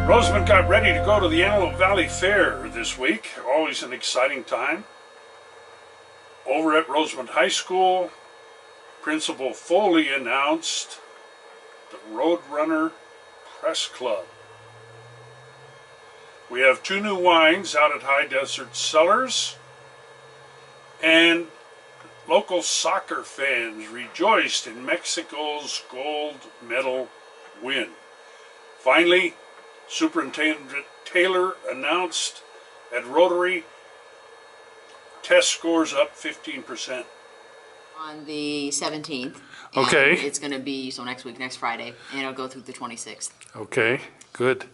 Rosamond got ready to go to the Antelope Valley Fair this week. Always an exciting time. Over at Rosamond High School, Principal Folley announced the Roadrunner Press Club. We have 2 new wines out at High Desert Cellars, and local soccer fans rejoiced in Mexico's gold medal win. Finally, Superintendent Taylor announced at Rotary test scores up 15%. On the 17th. Okay. It's going to be, so next week, next Friday, and it'll go through the 26th. Okay, good.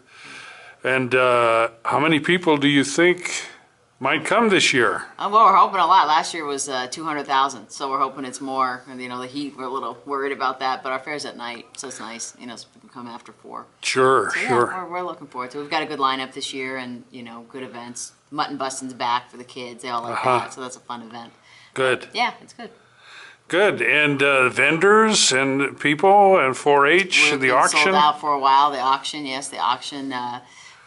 And how many people do you think might come this year? Well, we're hoping a lot. Last year was 200,000, so we're hoping it's more. And, you know, the heat, we're a little worried about that, but our fair's at night, so it's nice. You know, so people come after 4. Sure, so, yeah, sure. We're looking forward to it. We've got a good lineup this year, and, you know, good events. Mutton busting's back for the kids. They all like that, so that's a fun event. Good. Yeah, it's good. Good. And vendors and people and 4-H, the auction? Sold out for a while. The auction, yes, the auction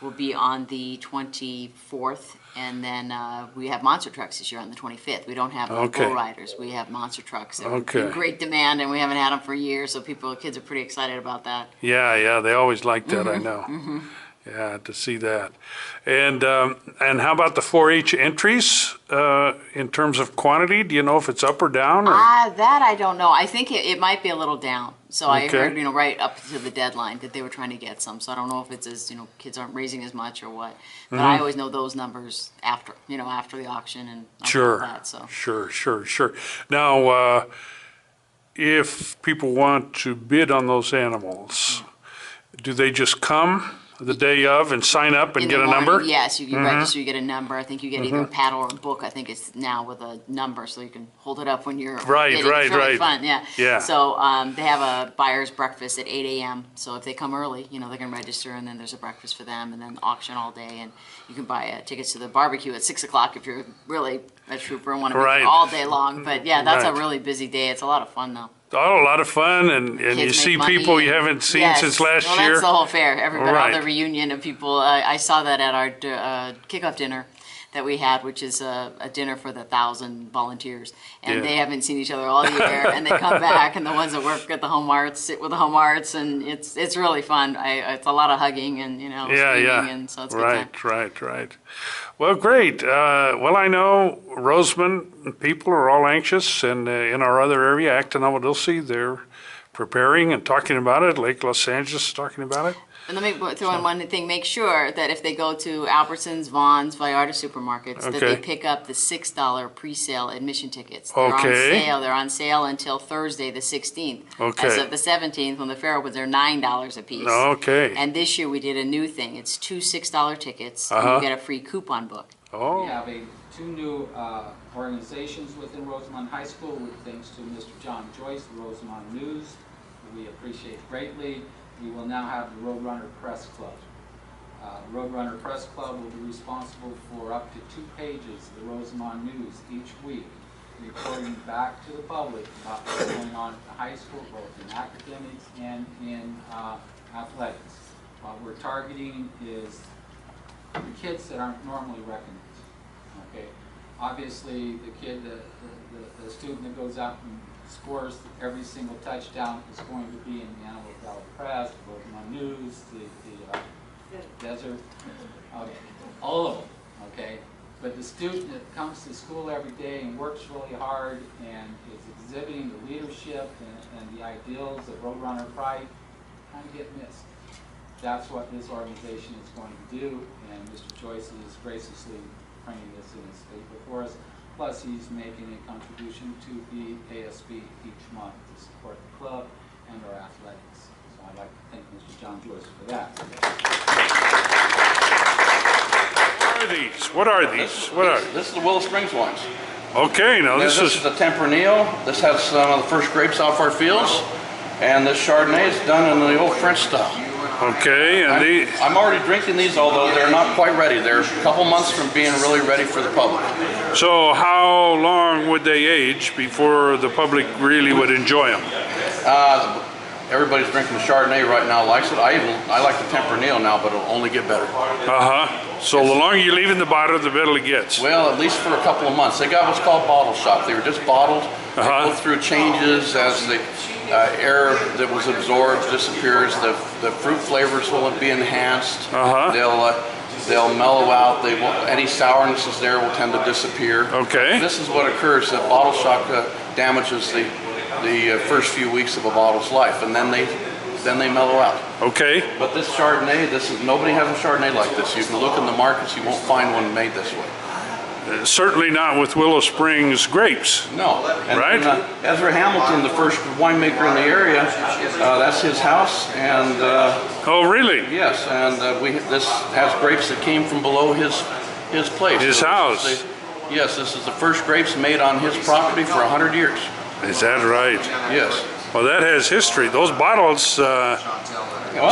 will be on the 24th. And then we have monster trucks this year on the 25th. We don't have bull riders. We have monster trucks. They're in great demand, and we haven't had them for years, so kids are pretty excited about that. Yeah, they always like that, I know. Yeah, to see that. And how about the 4-H entries in terms of quantity? Do you know if it's up or down? Or? That I don't know. I think it might be a little down. So I heard, you know, right up to the deadline that they were trying to get some. So I don't know if it's as, you know, kids aren't raising as much or what. But I always know those numbers after, you know, after the auction and all that. So. Sure. Now, if people want to bid on those animals, do they just come the day of and sign up and get a number? Yes, you register, you get a number. I think you get either a paddle or a book. I think it's now with a number, so you can hold it up when you're right. It's really fun, yeah. So they have a buyer's breakfast at 8 a.m. So if they come early, you know, they can register, and then there's a breakfast for them, and then auction all day, and you can buy tickets to the barbecue at 6 o'clock if you're really a trooper and want to be there all day long. But yeah, that's a really busy day. It's a lot of fun though. Oh, a lot of fun, and you see people you haven't seen since last year. That's the whole fair. Everybody, all the reunion of people. I saw that at our kickoff dinner that we had, which is a dinner for the 1,000 volunteers, and they haven't seen each other all year, and they come back, and the ones that work at the home arts sit with the home arts, and it's really fun. It's a lot of hugging and, you know, screaming, and so it's a good time. Right. Well, great. Well, I know Rosamond people are all anxious, and in our other area, Acton, Awadilse, they're preparing and talking about it. Lake Los Angeles is talking about it. And let me throw in one thing. Make sure that if they go to Albertsons, Vaughn's, Vallarta supermarkets, that they pick up the $6 pre-sale admission tickets. They're on sale. They're on sale until Thursday, the 16th. As of the 17th, when the fair opens, they're $9 a piece. And this year we did a new thing. It's 2 $6 tickets, and you get a free coupon book. We have 2 new organizations within Rosamond High School, with thanks to Mr. John Joyce, the Rosamond News. We appreciate greatly. We will now have the Roadrunner Press Club. The Roadrunner Press Club will be responsible for up to 2 pages of the Rosamond News each week, reporting back to the public about what's going on at the high school, both in academics and in athletics. What we're targeting is the kids that aren't normally recognized. Okay, obviously the kid, the student that goes out and scores every single touchdown is going to be in the Antelope Valley Press, the Rosamond News, the Desert, all of them, okay? But the student that comes to school every day and works really hard and is exhibiting the leadership and the ideals of Roadrunner pride kind of get missed. That's what this organization is going to do, and Mr. Joyce is graciously printing this in his paper for us. Plus, he's making a contribution to the ASB each month to support the club and our athletics. So I'd like to thank Mr. John Joyce for that. What are these? This is the Willow Springs wines. Okay, now this is the Tempranillo. This has some of the first grapes off our fields, and this Chardonnay is done in the old French style. Okay, and I'm already drinking these, although they're not quite ready. They're a couple months from being really ready for the public. So how long would they age before the public really would enjoy them? everybody's drinking the Chardonnay right now, likes it. I like the Tempranillo now, but it'll only get better. So the longer you leave in the bottle, the better it gets. Well, at least for a couple of months. They got what's called bottle shock. They were just bottled. They go through changes as the air that was absorbed disappears. The fruit flavors will be enhanced. They'll mellow out. Any sourness is there will tend to disappear. Okay. This is what occurs. That bottle shock damages the first few weeks of a bottle's life, and then they mellow out. Okay. But this Chardonnay, nobody has a Chardonnay like this. You can look in the markets, you won't find one made this way. Certainly not with Willow Springs grapes. No. Right? Ezra Hamilton, the first winemaker in the area, that's his house. And oh, really? Yes. And this has grapes that came from below his place. His house. Yes. This is the first grapes made on his property for 100 years. Is that right? Yes. Well, that has history. Those bottles,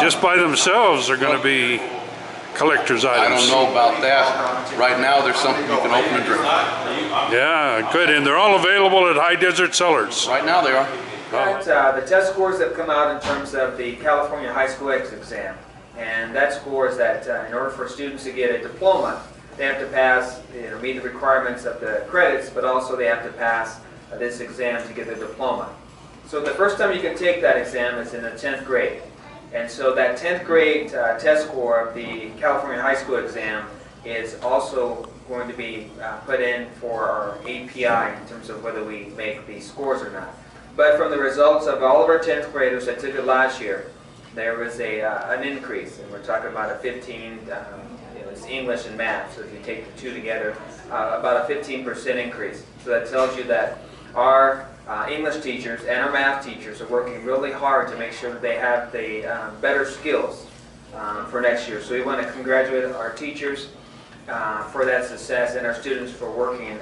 just by themselves, are going to be collector's items. I don't know about that. Right now, there's something you can open and drink. Yeah, good. And they're all available at High Desert Cellars. Right now, they are. The test scores have come out in terms of the California High School exam. And that scores that in order for students to get a diploma, they have to pass, meet the requirements of the credits, but also they have to pass this exam to get their diploma. So the first time you can take that exam is in the 10th grade. And so that 10th grade test score of the California High School exam is also going to be put in for our API in terms of whether we make the scores or not. But from the results of all of our 10th graders that took it last year, there was an increase, and we're talking about a 15, it's English and math, so if you take the two together, about a 15% increase. So that tells you that our English teachers and our math teachers are working really hard to make sure that they have the better skills for next year. So we want to congratulate our teachers for that success and our students for working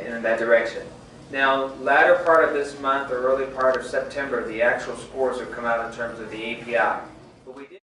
in that direction. Now, latter part of this month or early part of September, the actual scores will come out in terms of the API.